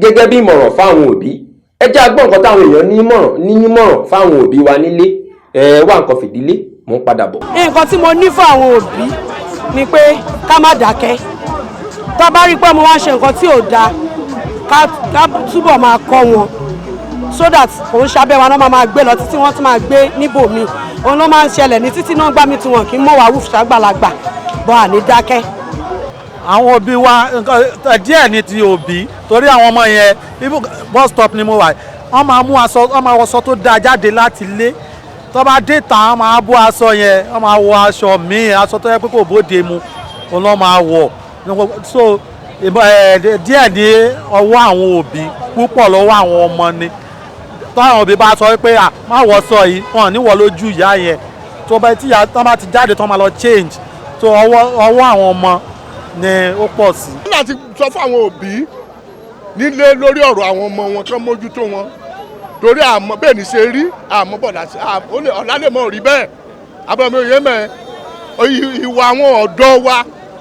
gẹ́gẹ́ bí ìmọ̀ràn fáwọn òbí ẹ jẹ́ a gbọ́ nǹkan táwọn èèyàn ní nímọ̀ràn fáwọn òbí wa nílé wá nǹkan fìdílé mò ń padà bọ̀. nǹkan tí mo ní fún àwọn òbí ni pé ká má dákẹ́ tó bá rí pé mo wá ṣe nǹkan tí ò dáa ká túbọ̀ máa kọ́ wọn so that òun ṣàbẹ̀ wa náà máa gbé lọ títí wọ́n tún máa gbé níbòmíì òun ló máa ń ṣẹlẹ̀ ní títí náà gbá mi tí wọn kì í mọ̀ wá wùf ṣàgbàlagbà bọ́ àní dákẹ́. àwọn òbí wa nǹkan díẹ̀ ní ti òbí torí àwọn ọmọ yẹn bus stop ni mo wà wọ́n máa mú aṣọ wọ́n máa wọṣọ tó dáa jáde láti ilé tó bá dé tán wọ́n máa bó aṣọ yẹn wọ́n máa wọ aṣọ míì aṣọ tó yẹ pé kò bóde mu òun ló máa wọ̀ so díẹ̀ ní ọwọ́ àwọn òbí púpọ̀ lọ́wọ́ àwọn ọmọ ni táwọn òbí bá sọ pé má wọ̀ sọ yìí wọn ní wọ̀ lójú ìyá yẹn tó bá tí wọ́n bá ti jáde tó máa lọ change so ọwọ́ àwọn ọmọ ni ó pọ̀ sí. wọ́n láti sọ fún àwọn òbí nílé lórí ọ̀rọ̀ àwọn ọmọ wọn kán mójútó wọn torí àmọ́ bẹ́ẹ̀ ní ṣe rí àmọ́ bọ̀dà sí ọ̀la lè mọ̀ rí bẹ́ẹ̀ abẹ́mi òye mẹ́ ìwà àwọn ọ̀dọ́ wa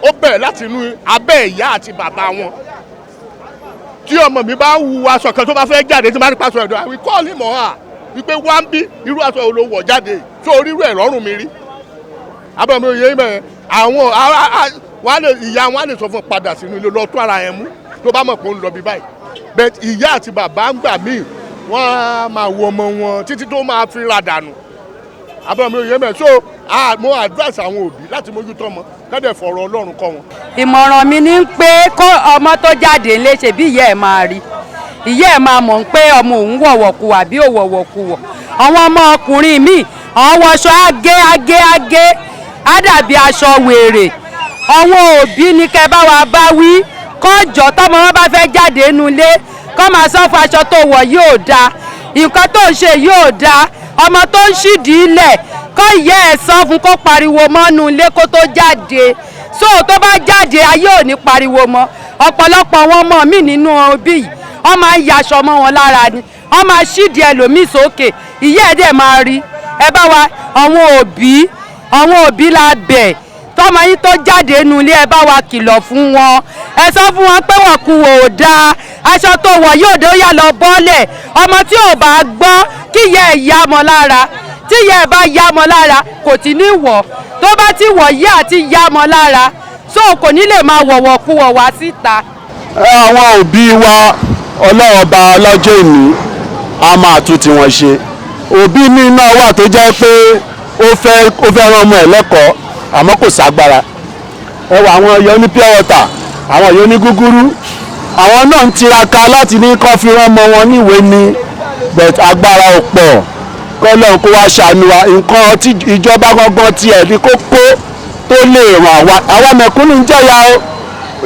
ó bẹ̀rẹ̀ láti inú abẹ́ ìyá àti bàbá wọn tí ọmọ mi bá wu aṣọ kan tó bá fẹ́ jáde tí bá ní pàṣọ ẹ̀dọ́ àwìn kọ́ọ̀lì mọ́ à wípé wá ń bí irú aṣọ olówó jáde tó orírú ẹ̀ lọ́rùn mi rí abẹ́mi òye mẹ́ àwọn ìyá wọn á lè sọ fún padà sínú ilé lọ tó ara ẹ̀ mú tó bá mọ̀ pé ó ń lọ bí báyìí bẹ́ẹ̀ ìyá àti bàbá ń gbà míì wọ́n á máa wo ọmọ wọn títí tó máa fi ra dànù abẹ́mi òye mẹ́ so mo advice àwọn òbí láti mójútó ọmọ kẹ́dẹ̀ fọ̀rọ̀ Ọlọ́run kọ́ wọn. ìmọ̀ràn mi ni pé kó ọmọ tó jáde ńlé ṣe bí ìyá ẹ̀ máa rí ìyá ẹ̀ máa mọ̀ pé ọmọ òun wọ̀wọ̀kuwà bí ò wọ̀wọ̀kuwọ̀ àwọn ọmọ ọkùnrin míì àwọn wọṣọ agé á dàbí aṣọ wèrè àwọn òbí ni kẹ́ bá wa bá wí kọ́jọ́ tọ́mọ wọn bá fẹ́ jáde nulẹ̀ kọ́ máa sọ fún aṣọ tó wọ̀ yóò dáa nǹkan tó ń ṣe yóò dáa ọmọ tó ń ṣídìí ilẹ̀ kọ́ ìyá ẹ̀ sọ fún kó pariwo mọ́nú ilé kó tó jáde so tó bá jáde ayé ò ní pariwo mọ́ ọ̀pọ̀lọpọ̀ àwọn ọmọ mi nínú òbí yìí wọ́n máa ń yaṣọ mọ́ wọn lára ni wọ́n máa ṣídìí ẹlòmíì sókè ìyá ẹ̀ dẹ̀ máa rí ẹ bá wa àwọn òbí la bẹ̀ tọ́mọ yín tó jáde nínú ilé ẹ bá wa kìlọ̀ fún wọn ẹ sọ fún wọn pé wọ́n kú wò ó dáa aṣọ tó wọ̀ yóò dé ó yà lọ bọ́lẹ̀ ọmọ tí ò bá gbọ́ kí ìyá ẹ̀ yá mọ́ lára tí ìyá ẹ̀ bá yá mọ́ lára kò tí ní wọ̀ tó bá ti wọ̀ yá àti yá mọ́ lára so so kò ní lè máa wọ̀wọ̀ kú wọ̀ wá síta. àwọn òbí wa ọlọ́wọ́ bá ọlọ́jọ́ ìní a máa tún tiwọn ṣe. òbí mi náà wà tó jẹ́ pé ó fẹ́ rán ọmọ ẹ̀ lẹ́kọ̀ọ́ àmọ́ kò ságbára. ẹ wọ àwọn yóò ní pure water, àwọn yóò ní gúgúrú, àwọn náà ń tiraka láti ní kó fi rán ọmọ wọn níwèé ni but agbára ò pọ̀. kọ́lọ́n kó wá ṣàánú wa nǹkan tí ìjọba gangan tiẹ̀ ní kókó tó lè ràn wá. àwa mẹ̀kúnnù ń jẹ̀yà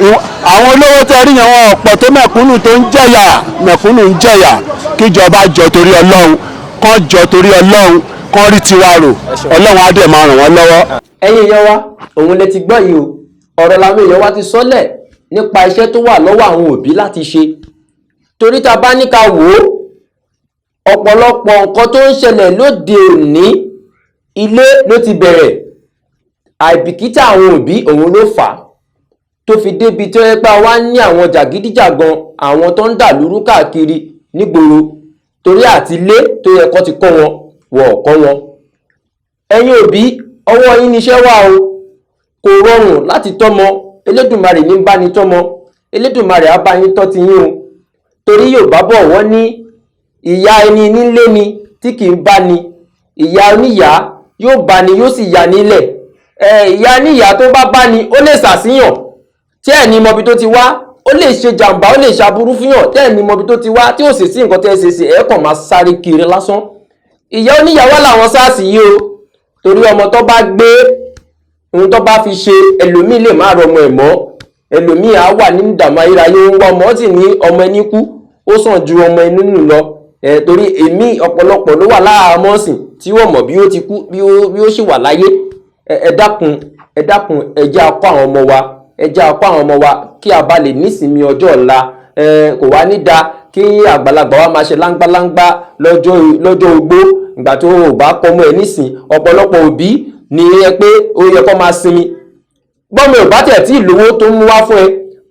o, àwọn olówó tẹ rí yẹn wọn ọ̀pọ̀ tó mẹ̀kúnnù tó ń jẹ̀yà. mẹ̀kúnnù ń jẹ̀yà, kíjọba jọ torí ọlọ́run, kán jọ torí ọlọ́run, kán rí tiwa rò, ọlọ́run á dẹ̀ máa ràn wọ́n lọ́wọ́. ẹ̀yin èèyàn wa òun lẹ ti gbọ́ yìí o, ọ̀rọ̀ làwọn èèyàn wa ti sọ́lẹ̀ nípa iṣẹ́ tó wà lọ́wọ́ àwọn òbí láti ṣe. torí tá a bá ní ká wò ó, ọ̀pọ̀lọpọ̀ nǹkan tó ń ṣẹlẹ̀ lóde òní ilé ló ti bẹ̀rẹ̀. àìbìkítà àwọn òbí òun ló fà á tó fi débi tó yẹ pé wá ní àwọn jàgídíjàgan, àwọn tó ń dà lúrú káàkiri nígboro torí àti ilé tó yẹ kó ti kọ́ wọn wọ̀ kọ́ wọn. ẹ̀yin òbí ọwọ́ yín níṣẹ́ wà o, kò rọrùn láti tọ́mọ. Elédùmarè ní bá ní tọ́mọ, Elédùmarè á bá yín tọ́ ti yín o. torí Yorùbá bọ̀ wọ́n ní ìyá ẹni nílé ni tí kì í bá ni, ìyá oníyá yóò bá ni yóò sì yá nílẹ̀. ìyá oníyá tó bá ni ó lè ṣàṣìyàn tí ẹ̀ ní mọbi tó ti wá, ó lè ṣe jàǹbá, ó lè ṣàbúrú fúnyàn tí ẹ̀ ní mọbi tó ti wá, tí ò sì sí nǹkan tẹ́ ṣe ẹ̀ kàn máa sáré kiri lásán. ìyá oníyá wà láwọn SARS yìí o, torí ọmọ tó bá gbé ohun tó bá fi ṣe ẹlòmíì lè má rọmọ ẹ̀ mọ́, ẹlòmíì á wà nínú ìdààmú ayérayé ń wá ọmọ, ó sì ní ọmọ ẹni kú ó sàn ju ọmọ ẹni nù lọ. torí èmi ọ̀pọ̀lọpọ̀ ló wà láàámọ́ ọ̀sìn tí wọ́n mọ̀ bí ó ti kú bí ó sì wà láyé. ẹ dákun ẹ jẹ́ a kọ́ àwọn ọmọ wa, ẹ jẹ́ a kọ́ àwọn ọmọ wa kí a bá lè nísinmi ọjọ́ ọ̀la. kò wá ní da kí àgbàlagbà wa máa ṣe láńgbáláńgbá lọ́jọ́ ogbó ìgbà tó o bá kọ́ ọmọ ẹ nísìn. ọ̀pọ̀lọpọ̀ òbí ní ẹ pé ó yẹ kó máa sinmi. gbọ́mọ ò bá tẹ̀ tí ìlówó tó ń mú wá fún ẹ,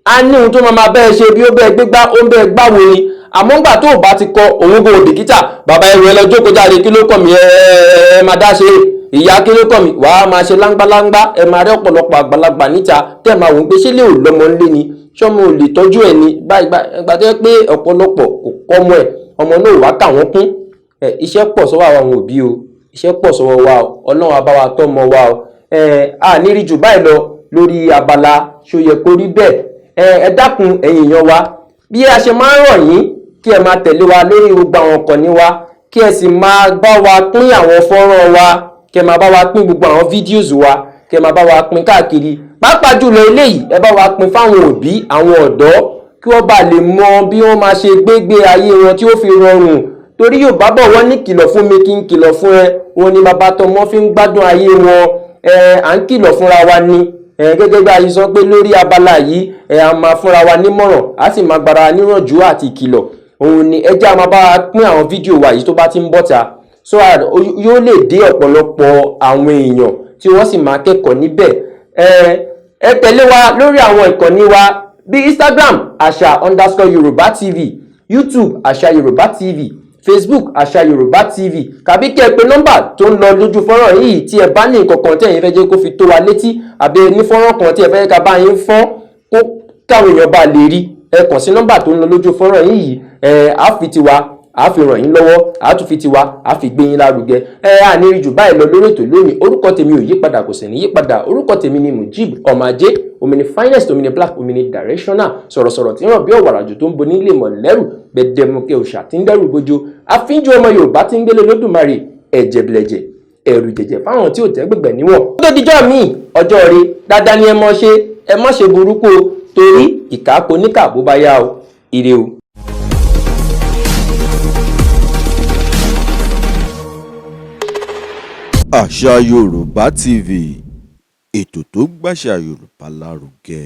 á ní ohun tó máa bẹ́ẹ̀ ṣe bí ó bẹ́ẹ̀ gbégbá ó ń bẹ́ẹ̀ gbáwo ni. àmọ́ ńgbà tó o bá ti kọ òun kò dìkítà, bàbá ẹrù ẹ lọ jókòó jáde, kí ló kàn mí, ẹ máa dá ṣe, ìyá kí ló kàn mí, wàá máa ṣe láńgbáláńgbá. ẹ máa rí ọ̀pọ̀lọpọ̀ àgbàlagbà níta tẹ́ máa wò ó pé ṣé lè ò lọ́mọ ńlé ni, ṣọ́mọ ò lè tọ́jú ẹ̀ ni. báyìí ìgbà tó yẹ pé ọ̀pọ̀lọpọ̀ kò kọ́ ọmọ ẹ̀, ọmọ náà wá kà wọ́n kún. iṣẹ́ pọ̀ sọ́wọ́ àwọn òbí o, iṣẹ́ pọ̀ sọ́wọ́ wa o, Ọlọ́run á bá wa tọ́ ọmọ wa o. a ní rí jù báyìí lọ lórí abala ṣó yẹ kó rí bẹ́ẹ̀. ẹ dákun ẹ̀yin èèyàn wa, bí a ṣe máa ń rọ̀ yín kí ẹ máa tẹ̀lé wa lórí gbogbo àwọn ìkànnì wa, kí ẹ sì máa bá wa pín àwọn fọ́nrán wa, kí ẹ máa bá wa pín gbogbo àwọn fídíòs wa, kí ẹ máa bá wa pín káàkiri. pàápàá jùlọ eléyìí ẹ bá wa pín fáwọn òbí, àwọn ọ̀dọ́, kí wọ́n bá lè mọ bí wọ́n máa ṣe gbégbé ayé wọn tí ó fi rọrùn. torí Yorùbá bọ̀ wọ́n ní kìlọ̀ fún mi kí n kìlọ̀ fún ẹ, wọn ni bàbá tọmọ fi ń gbádùn ayé wọn. à ń kìlọ̀ fúnra wa ni. gẹ́gẹ́ bí a ṣe sọ pé lórí abala yìí a máa fúnra wa nímọ̀ràn, a sì máa gbára nírànjú àti ìkìlọ̀. òun ni ẹ jẹ́ a máa bá wa pín àwọn fídíò wa yìí tó bá ti ń bọ́ta, so yóò lè dé ọ̀pọ̀lọpọ̀ àwọn èèyàn tí wọ́n sì máa kẹ́kọ̀ọ́ níbẹ̀. ẹ tẹ̀lé wa lórí àwọn ìkànnì wa bí Instagram @Yorùbá TV, YouTube Yorùbá TV, Facebook Yorùbá TV, kàbí kẹ́ ẹ pè nọ́mbà tó ń lọ lójú fọ́nrán yìí tí ẹ bá ní nǹkan kan tí ẹ̀yin fẹ́ jẹ́ kó fi tó wa létí, àbí ní fọ́nrán kan tí ẹ fẹ́ ká bá yín fọ́n kó káwọn èèyàn bá lè rí, ẹ kàn sí nọ́mbà tó ń lọ lójú fọ́nrán yìí. á fi tiwa á fi ràn yín lọ́wọ́, á tún fi tiwa á fi gbé yín lárugẹ. á ní rí jù báyìí lọ lórí ètò lónìí. orúkọ tèmi ò yípadà, kò sì ní yípadà. orúkọ tèmi ni Mujib ọmọ ajé, omini finest, omini black, omini directional, sọ̀rọ̀sọ̀rọ̀ tí ń ràn bí ọ̀wàràjù tó ń bo nílé mọ̀ lẹ́rù, gbẹdẹmukẹ òòṣà tí ń dẹ́rù bojo, àfínjú ọmọ Yorùbá tí ń gbélé lódùmarè, ẹ̀jẹ̀ bìlẹ̀jẹ̀ ẹ̀rù jẹ̀jẹ̀ fáwọn tí ò tẹ́ gbẹ̀gbẹ̀ níwọ̀n. ó tó dijọ́ míì ọjọ́ rí dáadáa ni ẹ mọ́ ṣe burúkú o, torí ìkàkó níkà bó bá yá o. Ire o. Àṣà Yorùbá TV, ètò tó gbàṣà Yorùbá lárugẹ.